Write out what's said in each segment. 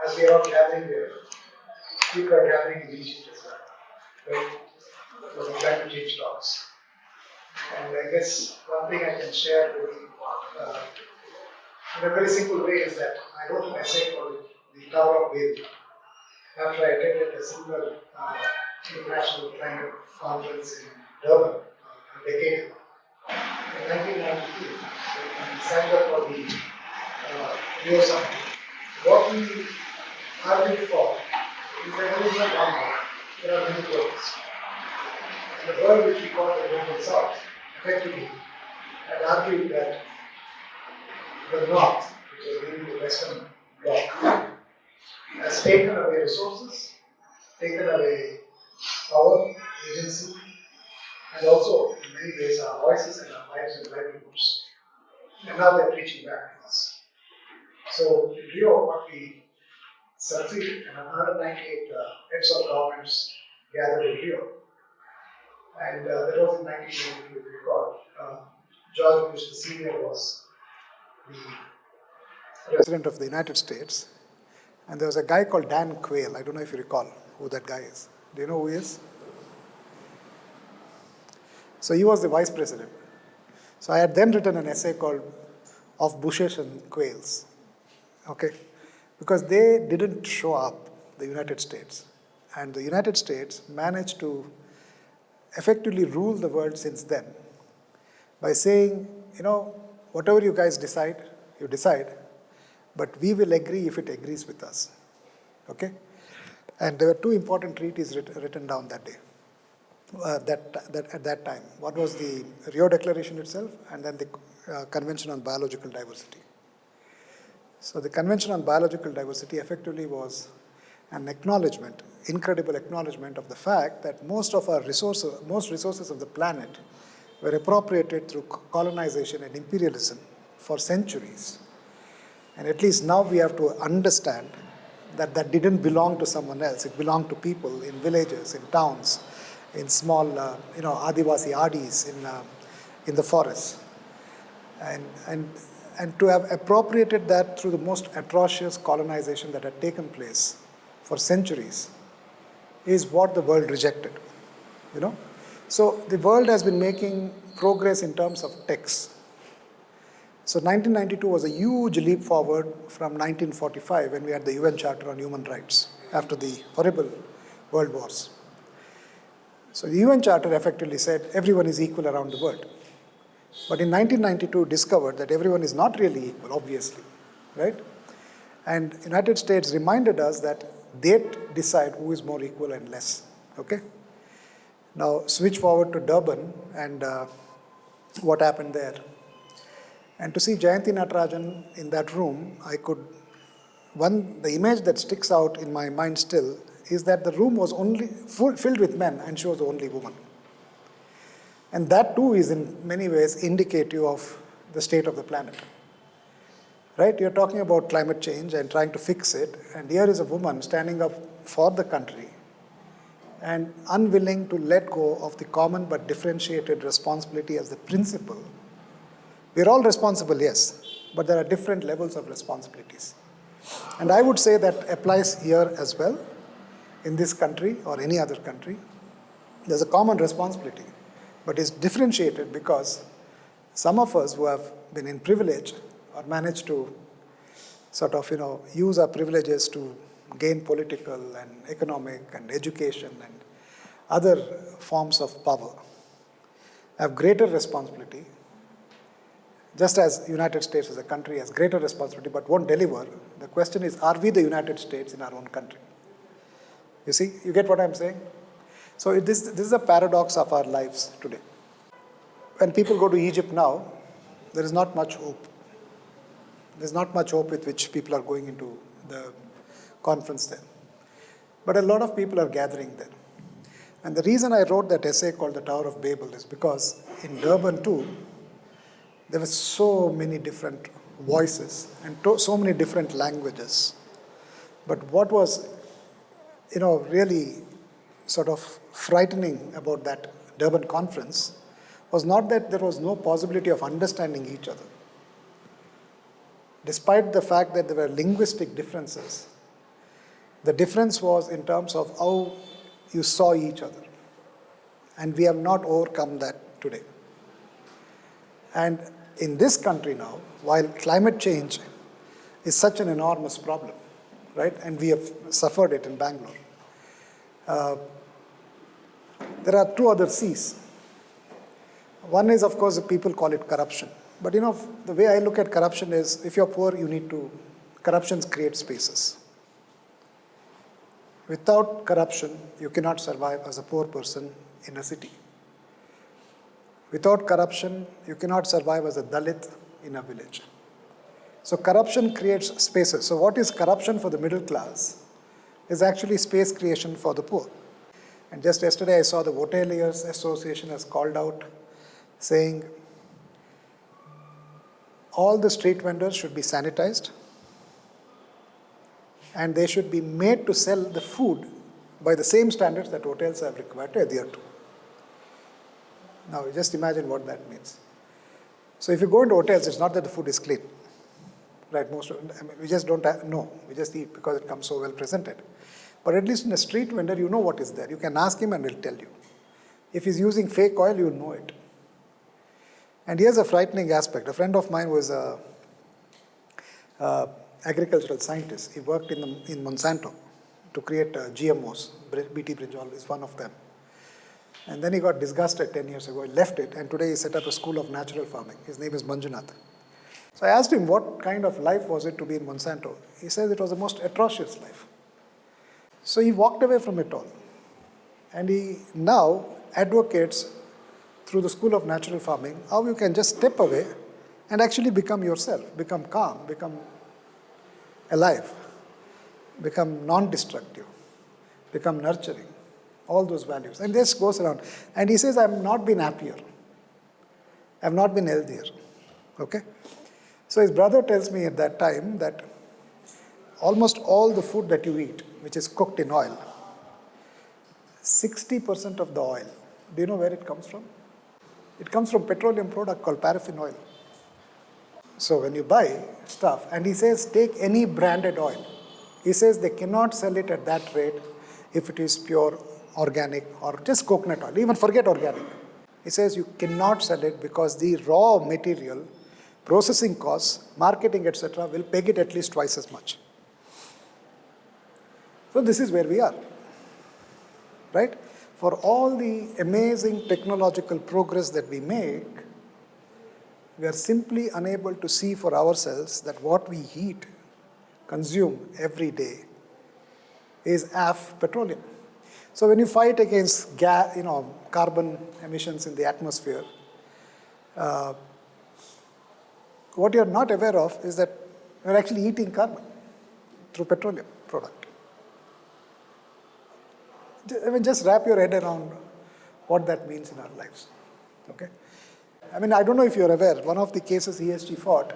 as we are all gathering there, people are gathering in Egypt as well, right? For the climate change talks. And I guess one thing I can share with you in a very simple way is that I wrote an essay called The Tower of Babel after I attended a similar international climate conference in Durban a decade ago. In 1992, when we signed up for the Rio Summit, what we argued for is that there is no one world, there are many worlds. And the world which we call the global south, effectively, had argued that the north, which is really the western bloc, has taken away resources, taken away power, agency, and also in many ways our voices and our lives and livelihoods. And now they're reaching back to us. So in Rio, what we succeeded, and 198 heads of governments gathered in Rio. And that was in 1992, if you recall. George Bush the Senior was the President of the United States. And there was a guy called Dan Quayle. I don't know if you recall who that guy is. Do you know who he is? So he was the Vice President. So I had then written an essay called Of Bushes and Quails. Okay? Because they didn't show up, the United States. And the United States managed to effectively rule the world since then by saying, you know, whatever you guys decide, you decide, but we will agree if it agrees with us. Okay? And there were two important treaties written down that day, at that time. One was the Rio Declaration itself, and then the Convention on Biological Diversity. So the Convention on Biological Diversity effectively was an acknowledgement, incredible acknowledgement of the fact that most resources of the planet were appropriated through colonization and imperialism for centuries. And at least now we have to understand that that didn't belong to someone else. It belonged to people in villages, in towns, in small, Adivasi Adis in the forests. And to have appropriated that through the most atrocious colonization that had taken place for centuries is what the world rejected, you know. So the world has been making progress in terms of texts. So 1992 was a huge leap forward from 1945 when we had the UN Charter on Human Rights after the horrible world wars. So the UN Charter effectively said everyone is equal around the world. But in 1992 discovered that everyone is not really equal, obviously, right? And the United States reminded us that they decide who is more equal and less, okay? Now switch forward to Durban and what happened there. And to see Jayanti Natarajan in that room, the image that sticks out in my mind still is that the room was only filled with men and she was the only woman. And that too is in many ways indicative of the state of the planet. Right? You're talking about climate change and trying to fix it, and here is a woman standing up for the country and unwilling to let go of the common but differentiated responsibility as the principle. We're all responsible, yes, but there are different levels of responsibilities. And I would say that applies here as well, in this country or any other country. There's a common responsibility, but it's differentiated because some of us who have been in privilege or managed to sort of, use our privileges to gain political and economic and education and other forms of power, have greater responsibility, just as United States as a country has greater responsibility but won't deliver. The question is, are we the United States in our own country? You see, you get what I'm saying? So this is a paradox of our lives today. When people go to Egypt now, there is not much hope. There's not much hope with which people are going into the conference there. But a lot of people are gathering there. And the reason I wrote that essay called The Tower of Babel is because in Durban too, there were so many different voices and so many different languages. But what was, really sort of frightening about that Durban conference was not that there was no possibility of understanding each other. Despite the fact that there were linguistic differences, The difference was in terms of how you saw each other. And we have not overcome that today. And in this country now, while climate change is such an enormous problem, right? And we have suffered it in Bangalore. There are two other C's. One is, of course, people call it corruption. But you know, the way I look at corruption is, if you're poor, corruption creates spaces. Without corruption, you cannot survive as a poor person in a city. Without corruption, you cannot survive as a Dalit in a village. So corruption creates spaces. So what is corruption for the middle class is actually space creation for the poor. And just yesterday I saw the Hoteliers Association has called out saying all the street vendors should be sanitized and they should be made to sell the food by the same standards that hotels have required to adhere to. Now just imagine what that means. So if you go into hotels, it's not that the food is clean. Right, we just don't know. We just eat because it comes so well presented. But at least in a street vendor, you know what is there. You can ask him and he'll tell you. If he's using fake oil, you'll know it. And here's a frightening aspect. A friend of mine was an agricultural scientist. He worked in Monsanto to create GMOs. BT brinjal is one of them. And then he got disgusted 10 years ago. He left it, and today he set up a school of natural farming. His name is Manjunath. So I asked him what kind of life was it to be in Monsanto. He says it was the most atrocious life. So he walked away from it all. And he now advocates through the School of Natural Farming how you can just step away and actually become yourself, become calm, become alive, become non-destructive, become nurturing, all those values. And this goes around. And he says, I have not been happier. I have not been healthier. Okay? So his brother tells me at that time that almost all the food that you eat, which is cooked in oil, 60% of the oil, do you know where it comes from? It comes from petroleum product called paraffin oil. So when you buy stuff, and he says take any branded oil, he says they cannot sell it at that rate if it is pure organic or just coconut oil, even forget organic. He says you cannot sell it because the raw material, processing costs, marketing, etc. will peg it at least twice as much. So this is where we are, right? For all the amazing technological progress that we make, we are simply unable to see for ourselves that what we eat, consume every day is petroleum. So when you fight against carbon emissions in the atmosphere, what you're not aware of is that you're actually eating carbon through petroleum product. I mean, just wrap your head around what that means in our lives. Okay? I mean, I don't know if you're aware, one of the cases ESG fought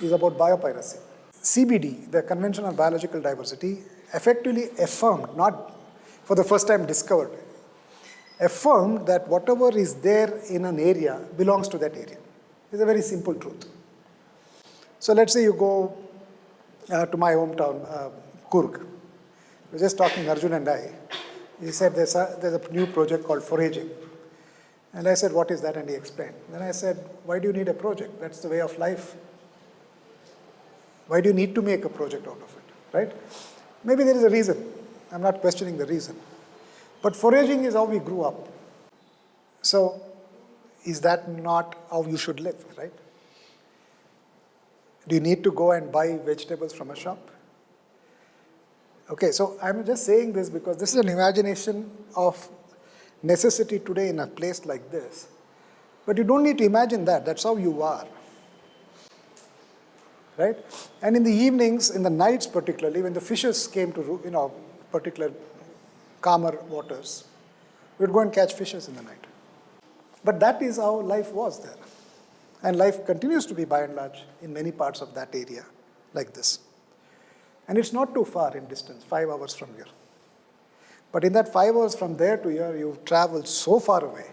is about biopiracy. CBD, the Convention on Biological Diversity, effectively affirmed, not for the first time discovered, affirmed that whatever is there in an area belongs to that area. It's a very simple truth. So let's say you go to my hometown, Kurg. We were just talking, Arjun and I. He said there's a new project called foraging. And I said, what is that? And he explained. Then I said, why do you need a project? That's the way of life. Why do you need to make a project out of it, right? Maybe there is a reason. I'm not questioning the reason. But foraging is how we grew up. So is that not how you should live, right? Do you need to go and buy vegetables from a shop? Okay, so I'm just saying this because this is an imagination of necessity today in a place like this. But you don't need to imagine that. That's how you are. Right? And in the evenings, in the nights particularly, when the fishes came to, particular calmer waters, we'd go and catch fishes in the night. But that is how life was there. And life continues to be, by and large, in many parts of that area, like this. And it's not too far in distance, 5 hours from here. But in that 5 hours from there to here, you've traveled so far away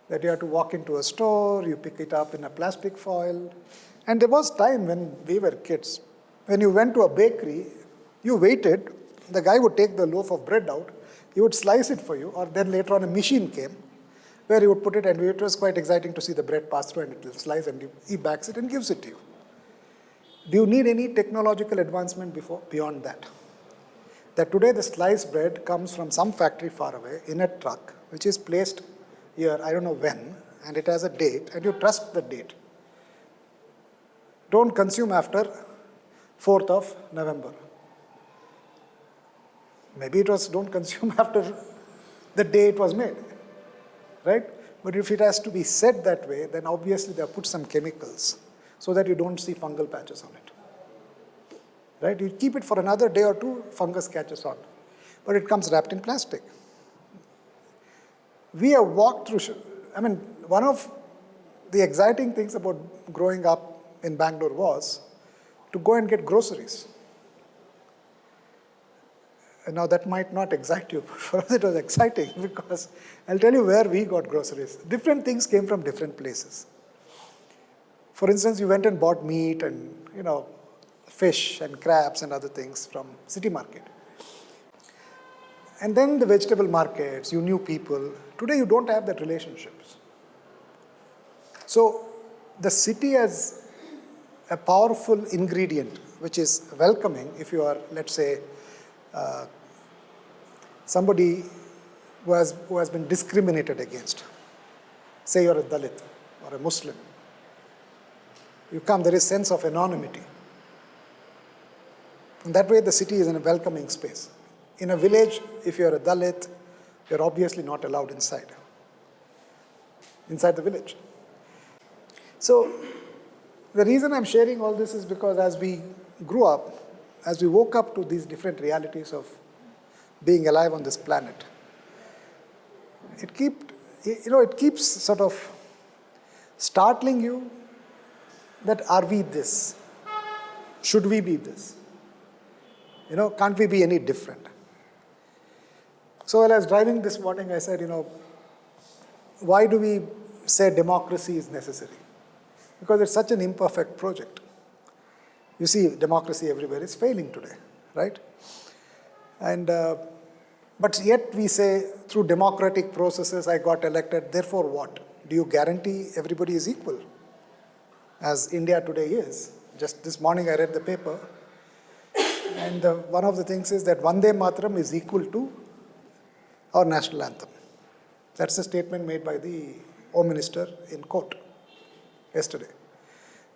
that you have to walk into a store, you pick it up in a plastic foil. And there was time when we were kids, when you went to a bakery, You waited, the guy would take the loaf of bread out, he would slice it for you, or then later on a machine came where he would put it, and it was quite exciting to see the bread pass through and it will slice, and he bags it and gives it to you. Do you need any technological advancement beyond that? That today the sliced bread comes from some factory far away in a truck, which is placed here, I don't know when, and it has a date, and you trust the date. Don't consume after 4th of November. Maybe it was don't consume after the day it was made, right? But if it has to be said that way, then obviously they have put some chemicals so that you don't see fungal patches on it, right? You keep it for another day or two, fungus catches on, but it comes wrapped in plastic. We have walked through, one of the exciting things about growing up in Bangalore was to go and get groceries. And now that might not excite you, but for us it was exciting because I'll tell you where we got groceries. Different things came from different places. For instance, you went and bought meat and, fish and crabs and other things from city market. And then the vegetable markets, you knew people. Today you don't have that relationships. So the city has a powerful ingredient which is welcoming if you are, let's say, somebody who has been discriminated against. Say you're a Dalit or a Muslim. You come, there is sense of anonymity. And that way the city is in a welcoming space. In a village, if you're a Dalit, you're obviously not allowed inside the village. So the reason I'm sharing all this is because as we grew up, as we woke up to these different realities of being alive on this planet, it keeps sort of startling you that are we this? Should we be this? Can't we be any different? So while I was driving this morning, I said, why do we say democracy is necessary? Because it's such an imperfect project. You see, democracy everywhere is failing today, right? And but yet we say, through democratic processes, I got elected, therefore what? Do you guarantee everybody is equal? As India today is. Just this morning I read the paper, and one of the things is that Vande Mataram is equal to our national anthem. That's a statement made by the Home Minister in court yesterday.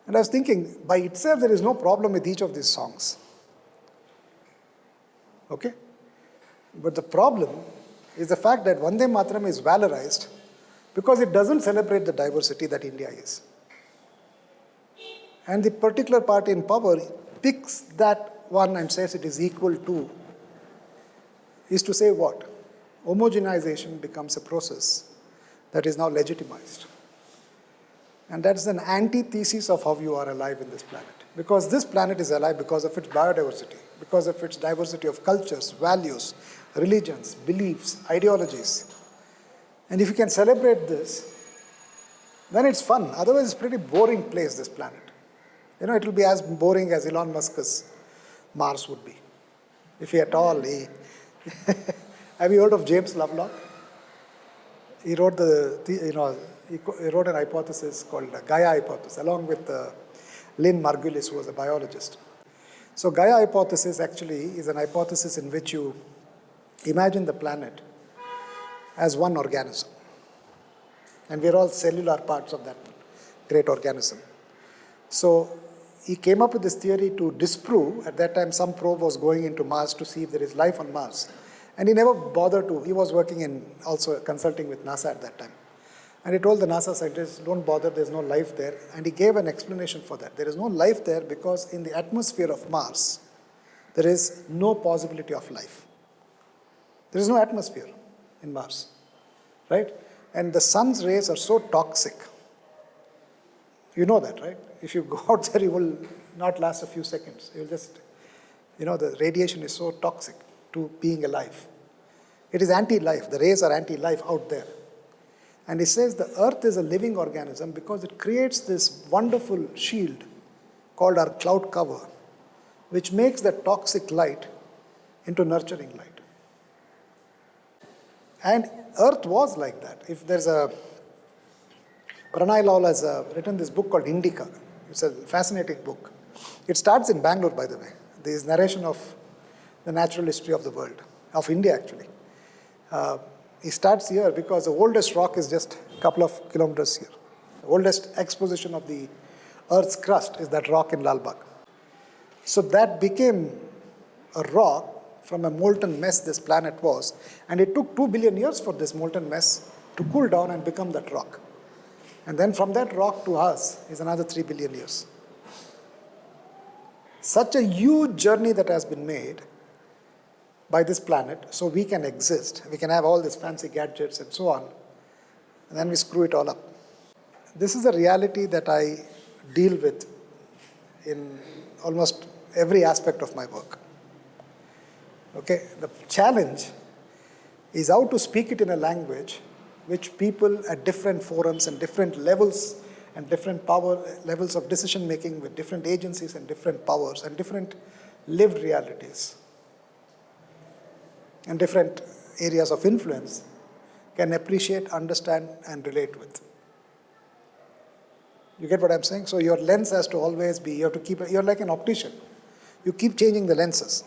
And I was thinking, by itself there is no problem with each of these songs. Okay? But the problem is the fact that Vande Mataram is valorized because it doesn't celebrate the diversity that India is. And the particular party in power picks that one and says it is equal to, is to say what? Homogenization becomes a process that is now legitimized. And that's an antithesis of how you are alive in this planet. Because this planet is alive because of its biodiversity, because of its diversity of cultures, values, religions, beliefs, ideologies. And if you can celebrate this, then it's fun. Otherwise, it's a pretty boring place, this planet. It will be as boring as Elon Musk's Mars would be. If he at all, have you heard of James Lovelock? He wrote he wrote an hypothesis called the Gaia hypothesis, along with Lynn Margulis, who was a biologist. So Gaia hypothesis actually is an hypothesis in which you imagine the planet as one organism. And we're all cellular parts of that great organism. So he came up with this theory to disprove, at that time some probe was going into Mars to see if there is life on Mars. And he never bothered to, he was working in, also consulting with NASA at that time. And he told the NASA scientists, don't bother, there's no life there. And he gave an explanation for that. There is no life there because in the atmosphere of Mars, there is no possibility of life. There is no atmosphere in Mars, right? And the sun's rays are so toxic. You know that, right? If you go out there, you will not last a few seconds. You'll just, the radiation is so toxic to being alive. It is anti-life. The rays are anti-life out there. And he says the earth is a living organism because it creates this wonderful shield called our cloud cover, which makes the toxic light into nurturing light. And Earth was like that. If there's Pranay Lal has written this book called Indica. It's a fascinating book. It starts in Bangalore, by the way. This narration of the natural history of the world, of India actually. He starts here because the oldest rock is just a couple of kilometers here. The oldest exposition of the Earth's crust is that rock in Lal Bagh. So that became a rock from a molten mess this planet was, and it took 2 billion years for this molten mess to cool down and become that rock. And then from that rock to us is another 3 billion years. Such a huge journey that has been made by this planet so we can exist. We can have all these fancy gadgets and so on, and then we screw it all up. This is a reality that I deal with in almost every aspect of my work. Okay, the challenge is how to speak it in a language which people at different forums and different levels and different power levels of decision making with different agencies and different powers and different lived realities and different areas of influence can appreciate, understand, and relate with. You get what I'm saying? So your lens has to always be, you have to keep, you're like an optician. You keep changing the lenses.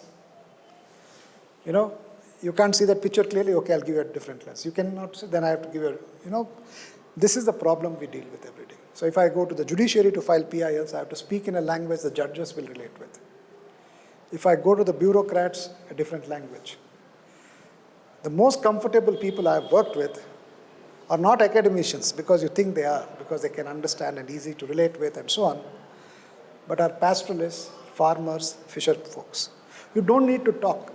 You know, you can't see that picture clearly, okay, I'll give you a different lens. You cannot see, then I have to give you, this is the problem we deal with every day. So if I go to the judiciary to file PILs, I have to speak in a language the judges will relate with. If I go to the bureaucrats, a different language. The most comfortable people I have worked with are not academicians because you think they are, because they can understand and easy to relate with and so on, but are pastoralists, farmers, fisher folks. You don't need to talk.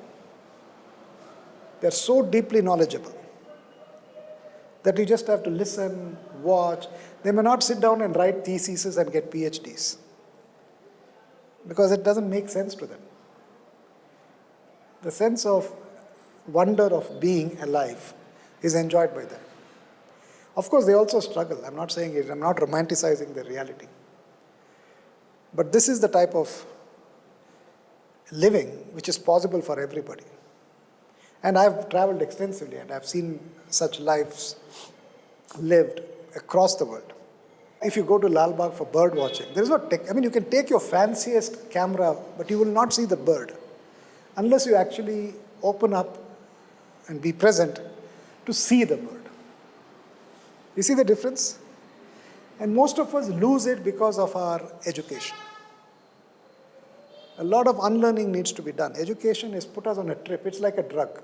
They're so deeply knowledgeable that you just have to listen, watch. They may not sit down and write theses and get PhDs because it doesn't make sense to them. The sense of wonder of being alive is enjoyed by them. Of course, they also struggle. I'm not saying it, I'm not romanticizing the reality. But this is the type of living which is possible for everybody. And I've traveled extensively and I've seen such lives lived across the world. If you go to Lal Bagh for bird watching, there is no you can take your fanciest camera, but you will not see the bird unless you actually open up and be present to see the bird. You see the difference? And most of us lose it because of our education. A lot of unlearning needs to be done. Education is put us on a trip. It's like a drug.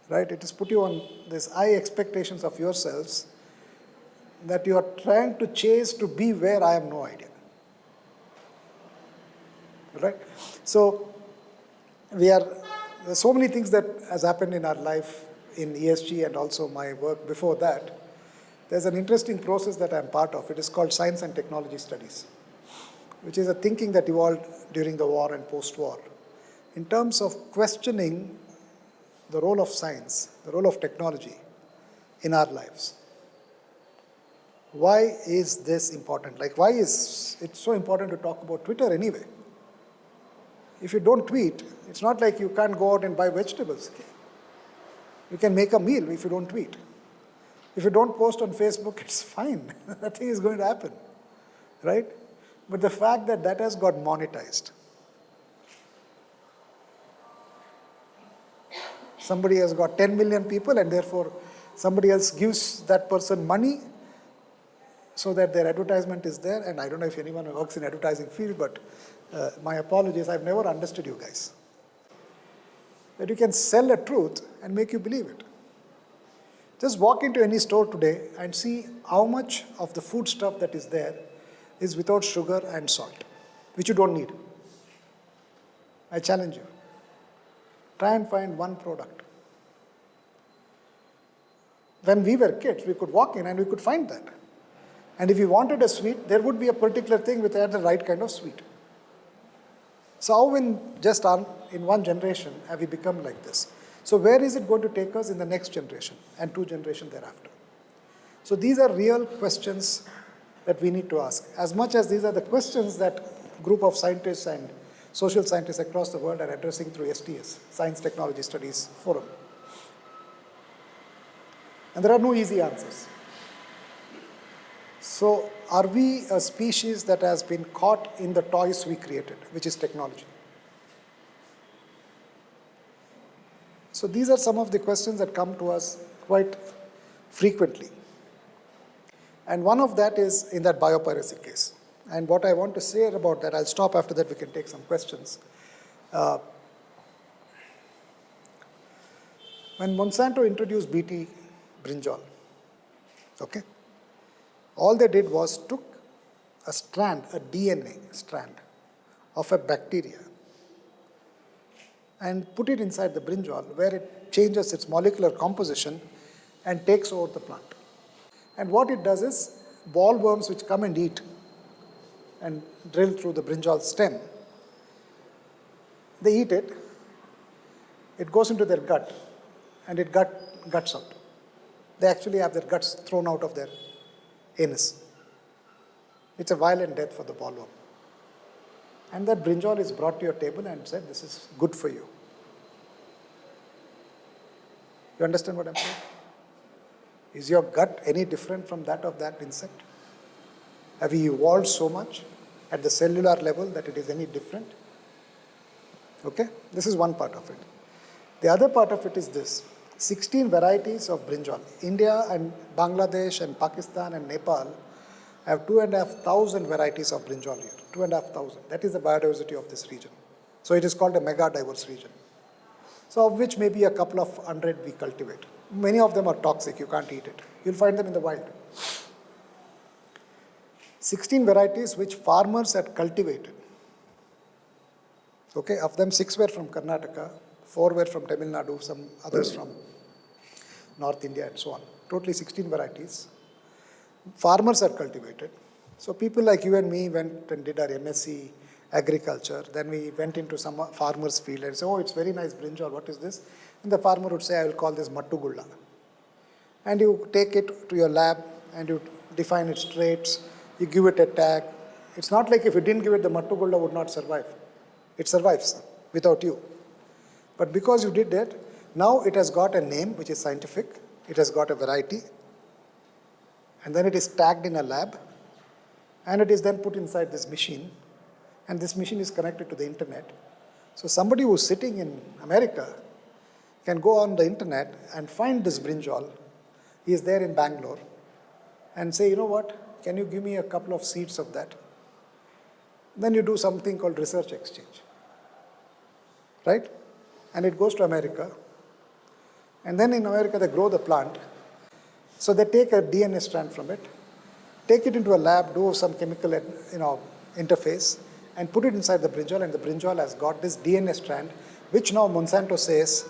Right? It has put you on these high expectations of yourselves that you are trying to chase to be where I have no idea. Right? So there's so many things that has happened in our life in ESG and also my work before that. There's an interesting process that I'm part of. It is called Science and Technology Studies, which is a thinking that evolved during the war and post-war in terms of questioning the role of science, the role of technology in our lives. Why is this important? Like, why is it so important to talk about Twitter anyway? If you don't tweet, it's not like you can't go out and buy vegetables. You can make a meal if you don't tweet. If you don't post on Facebook, it's fine. Nothing is going to happen, right? But the fact that that has got monetized. Somebody has got 10 million people and therefore somebody else gives that person money so that their advertisement is there. And I don't know if anyone who works in advertising field, but my apologies, I've never understood you guys. That you can sell a truth and make you believe it. Just walk into any store today and see how much of the food stuff that is there is without sugar and salt, which you don't need. I challenge you. Try and find one product. When we were kids, we could walk in and we could find that. And if we wanted a sweet, there would be a particular thing which had the right kind of sweet. So how in one generation have we become like this? So where is it going to take us in the next generation and 2 generations thereafter? So these are real questions that we need to ask. As much as these are the questions that a group of scientists and social scientists across the world are addressing through STS, Science Technology Studies Forum. And there are no easy answers. So, are we a species that has been caught in the toys we created, which is technology? So, these are some of the questions that come to us quite frequently. And one of that is in that biopiracy case. And what I want to say about that, I'll stop after that, we can take some questions. When Monsanto introduced BT brinjal, okay, all they did was took a strand, a DNA strand of a bacteria and put it inside the brinjal where it changes its molecular composition and takes over the plant. And what it does is, bollworms which come and eat and drill through the brinjal stem, they eat it, it goes into their gut, and it guts out. They actually have their guts thrown out of their anus. It's a violent death for the bollworm. And that brinjal is brought to your table and said, this is good for you. You understand what I'm saying? Is your gut any different from that of that insect? Have you evolved so much at the cellular level that it is any different? Okay? This is one part of it. The other part of it is this. 16 varieties of brinjal. India and Bangladesh and Pakistan and Nepal have 2,500 varieties of brinjal here. 2,500. That is the biodiversity of this region. So it is called a mega diverse region. So of which maybe a couple of hundred we cultivate. Many of them are toxic, you can't eat it. You'll find them in the wild. 16 varieties which farmers had cultivated. Okay, of them 6 were from Karnataka, 4 were from Tamil Nadu, some others from North India and so on. Totally 16 varieties. Farmers had cultivated. So people like you and me went and did our MSc agriculture. Then we went into some farmer's field and said, oh, it's very nice brinjal, what is this? And the farmer would say, I will call this mattugulla. And you take it to your lab and you define its traits, you give it a tag. It's not like if you didn't give it, the mattugulla would not survive. It survives without you. But because you did that, now it has got a name which is scientific, it has got a variety, and then it is tagged in a lab, and it is then put inside this machine, and this machine is connected to the internet. So somebody who's sitting in America can go on the internet and find this brinjal. He is there in Bangalore and say, you know what, can you give me a couple of seeds of that? Then you do something called research exchange, right? And it goes to America. And then in America, they grow the plant. So they take a DNA strand from it, take it into a lab, do some chemical interface, and put it inside the brinjal, and the brinjal has got this DNA strand, which now Monsanto says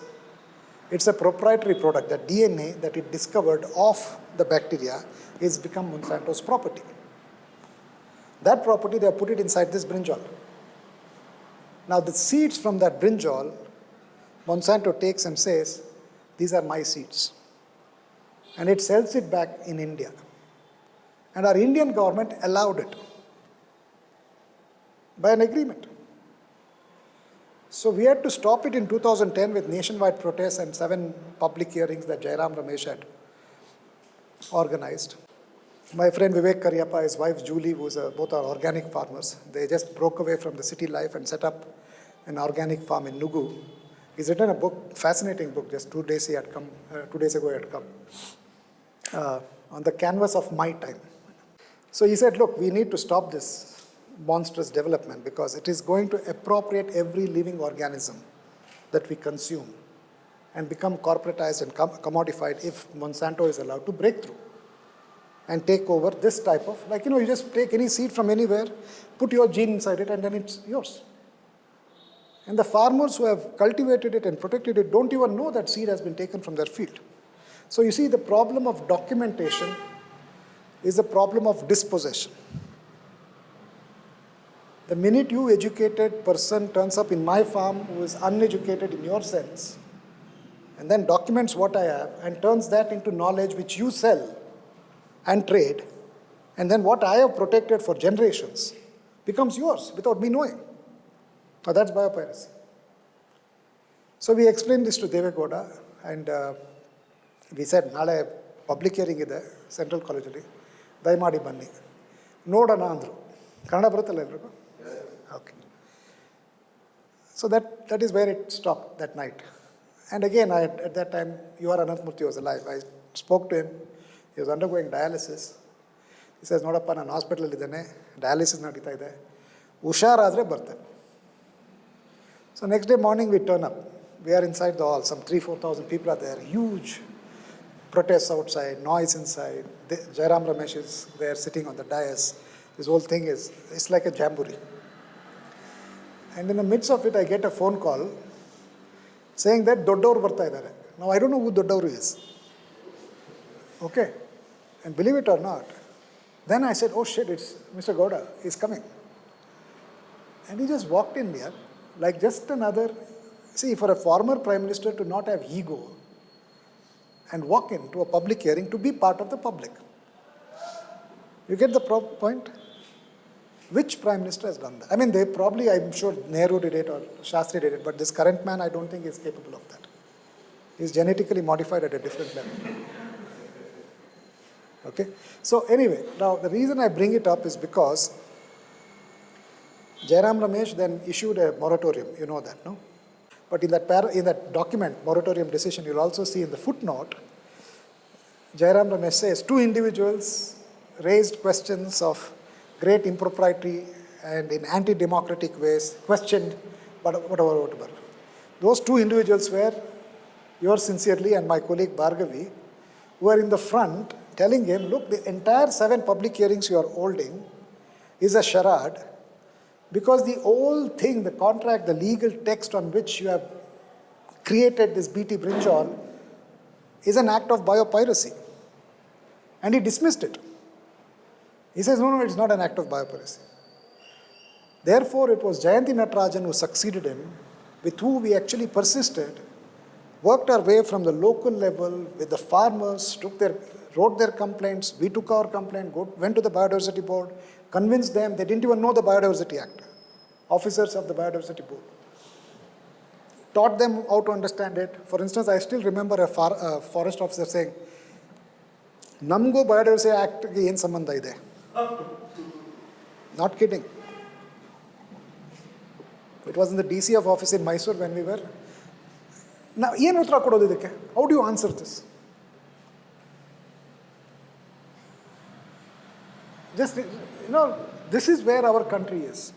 it's a proprietary product. The DNA that it discovered of the bacteria is become Monsanto's property. That property, they have put it inside this brinjal. Now the seeds from that brinjal, Monsanto takes and says, these are my seeds. And it sells it back in India. And our Indian government allowed it by an agreement. So we had to stop it in 2010 with nationwide protests and 7 public hearings that Jairam Ramesh had organized. My friend Vivek Karyappa, his wife Julie, who both are organic farmers, they just broke away from the city life and set up an organic farm in Nugu. He's written a book, fascinating book, just 2 days ago he had come, on the canvas of my time. So he said, look, we need to stop this monstrous development because it is going to appropriate every living organism that we consume and become corporatized and commodified if Monsanto is allowed to break through and take over this type of, you just take any seed from anywhere, put your gene inside it, and then it's yours. And the farmers who have cultivated it and protected it don't even know that seed has been taken from their field. So you see, the problem of documentation is a problem of dispossession. The minute you educated person turns up in my farm who is uneducated in your sense, and then documents what I have and turns that into knowledge which you sell and trade, and then what I have protected for generations becomes yours without me knowing. Now that's biopiracy. So we explained this to Devegowda and we said, ನಾಳೆ public hearing ಇದೆ central ಕಾಲೇಜಲ್ಲಿ, ದಯಮಾಡಿ ಬನ್ನಿ ನೋಡೋಣ ಅಂದರು. ಕನ್ನಡ ಬರುತ್ತಲ್ಲ ಎಲ್ರಿಗೂ? Okay. So that is where it stopped that night. And again, at that time, U.R. Anantmurthy was alive. I spoke to him. He was undergoing dialysis. He says, ನೋಡಪ್ಪ ನಾನು ಹಾಸ್ಪಿಟಲಲ್ಲಿ ಇದ್ದೇನೆ, ಡಯಾಲಿಸಿಸ್ ನಡೀತಾ ಇದೆ, ಹುಷಾರಾದರೆ ಬರ್ತೇನೆ. So next day morning we turn up. We are inside the hall. Some 3,000-4,000 people are there. Huge protests outside, noise inside. Jairam Ramesh is there sitting on the dais. This whole thing it's like a jamboree. And in the midst of it, I get a phone call saying that Doddaur barta idare. Now I don't know who Doddaur is. Okay. And believe it or not, then I said, oh shit, it's Mr. Gowda. He's coming. And he just walked in here like just another. See, for a former Prime Minister to not have ego and walk into a public hearing to be part of the public. You get the point? Which Prime Minister has done that? I mean, they probably, I'm sure Nehru did it or Shastri did it, but this current man, I don't think is capable of that. He's genetically modified at a different level. Okay? So anyway, now the reason I bring it up is because Jairam Ramesh then issued a moratorium. You know that, no? But in that document, moratorium decision, you'll also see in the footnote, Jairam Ramesh says, 2 individuals raised questions of great impropriety and in anti-democratic ways, questioned, but whatever. Those 2 individuals were yours sincerely and my colleague Bhargavi, who are in the front telling him, look, the entire 7 public hearings you are holding is a charade, because the whole thing, the contract, the legal text on which you have created this BT brinjal is an act of biopiracy. And he dismissed it. He says, no, it's not an act of biopiracy. Therefore, it was Jayanti Natarajan who succeeded him, with who we actually persisted, worked our way from the local level with the farmers, wrote their complaints, we took our complaint, went to the Biodiversity Board, convinced them, they didn't even know the Biodiversity Act, officers of the Biodiversity Board. Taught them how to understand it. For instance, I still remember a forest officer saying, Namgo Biodiversity Act ge yen sambandha ide. Not kidding. It was in the DC of office in Mysore when we were. Now, yen uttara kododu idakke? How do you answer this? Just, this is where our country is.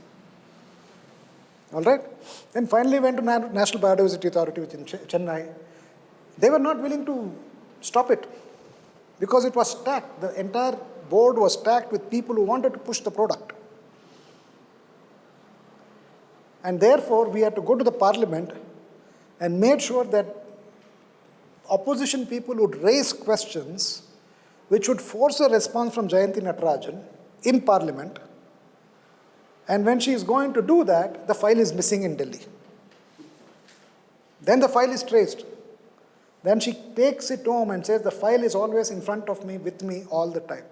All right? Then finally went to National Biodiversity Authority in Chennai. They were not willing to stop it because it was stacked. The entire board was stacked with people who wanted to push the product. And therefore, we had to go to the parliament and made sure that opposition people would raise questions which would force a response from Jayanti Natarajan in parliament. And when she is going to do that, the file is missing in Delhi. Then the file is traced. Then she takes it home and says, the file is always in front of me, with me all the time.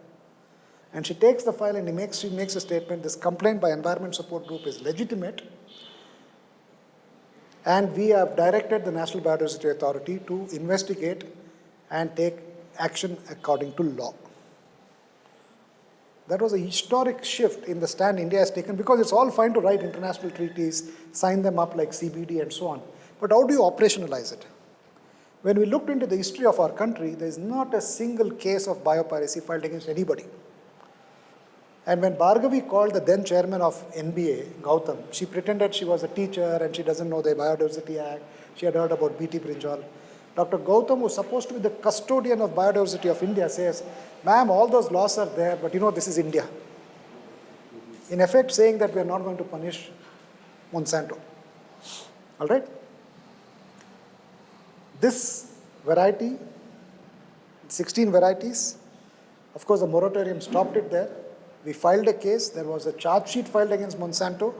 And she takes the file and she makes a statement, this complaint by Environment Support Group is legitimate. And we have directed the National Biodiversity Authority to investigate and take action according to law. That was a historic shift in the stand India has taken, because it's all fine to write international treaties, sign them up like CBD and so on. But how do you operationalize it? When we looked into the history of our country, there is not a single case of biopiracy filed against anybody. And when Bhargavi called the then chairman of NBA, Gautam, she pretended she was a teacher and she doesn't know the Biodiversity Act. She had heard about BT brinjal. Dr. Gautam, who was supposed to be the custodian of biodiversity of India, says, ma'am, all those laws are there, but this is India. In effect, saying that we are not going to punish Monsanto. All right? This variety, 16 varieties, of course, the moratorium stopped it there. We filed a case. There was a charge sheet filed against Monsanto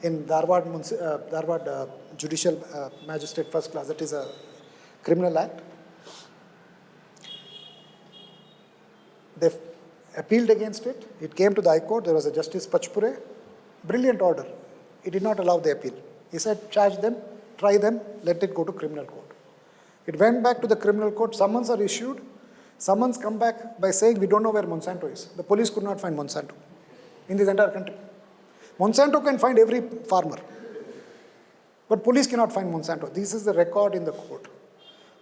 in Dharwad Judicial Magistrate First Class. That is a criminal act. They appealed against it. It came to the High Court. There was a Justice Pachpure. Brilliant order. He did not allow the appeal. He said, charge them, try them, let it go to criminal court. It went back to the criminal court, summons are issued, summons come back by saying, we don't know where Monsanto is. The police could not find Monsanto in this entire country. Monsanto can find every farmer, but police cannot find Monsanto. This is the record in the court.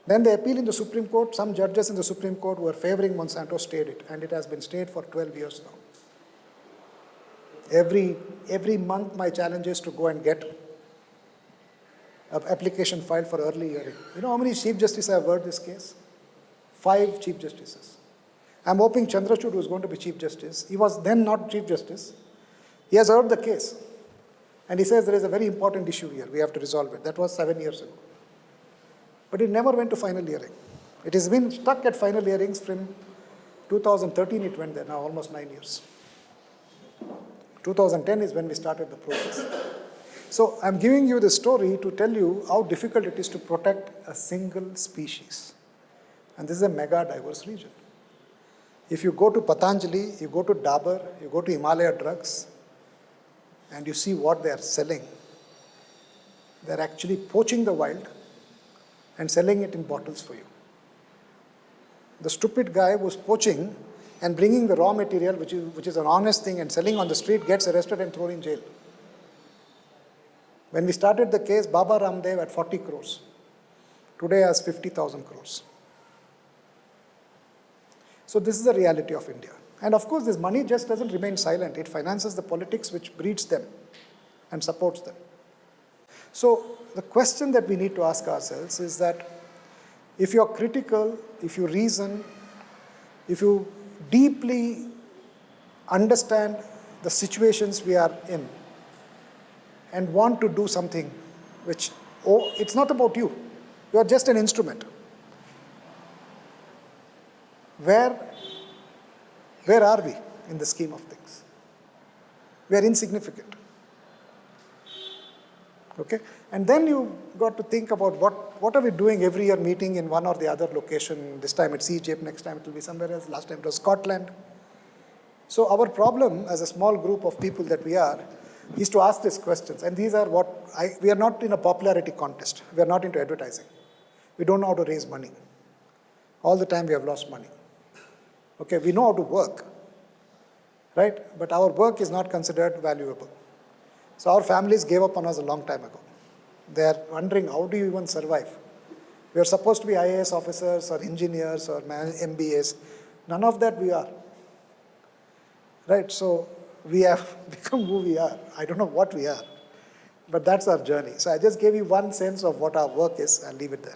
Then the appeal in the Supreme Court, some judges in the Supreme Court who were favoring Monsanto stayed it, and it has been stayed for 12 years now. Every month my challenge is to go and get an application filed for early hearing. You know how many Chief Justices have heard this case? 5 Chief Justices. I'm hoping Chandrachud, who is going to be Chief Justice, he was then not Chief Justice, he has heard the case. And he says there is a very important issue here, we have to resolve it. That was 7 years ago. But it never went to final hearing. It has been stuck at final hearings from 2013 it went there, now almost 9 years. 2010 is when we started the process. So I'm giving you the story to tell you how difficult it is to protect a single species. And this is a mega diverse region. If you go to Patanjali, you go to Dabur, you go to Himalaya Drugs, and you see what they are selling, they're actually poaching the wild and selling it in bottles for you. The stupid guy who's poaching and bringing the raw material, which is an honest thing, and selling on the street, gets arrested and thrown in jail. When we started the case, Baba Ramdev had 40 crores. Today has 50,000 crores. So this is the reality of India. And of course, this money just doesn't remain silent. It finances the politics which breeds them and supports them. So the question that we need to ask ourselves is that if you're critical, if you reason, if you deeply understand the situations we are in and want to do something which, it's not about you. You are just an instrument. Where are we in the scheme of things? We are insignificant. Okay? And then you got to think about what are we doing every year, meeting in one or the other location. This time it's Egypt, next time it will be somewhere else, last time it was Scotland. So our problem as a small group of people that we are is to ask these questions. And these are we are not in a popularity contest. We are not into advertising. We don't know how to raise money. All the time we have lost money. Okay, we know how to work, right? But our work is not considered valuable. So our families gave up on us a long time ago. They are wondering, how do you even survive? We are supposed to be IAS officers or engineers or MBAs. None of that we are. Right, so we have become who we are. I don't know what we are, but that's our journey. So I just gave you one sense of what our work is. I'll leave it there.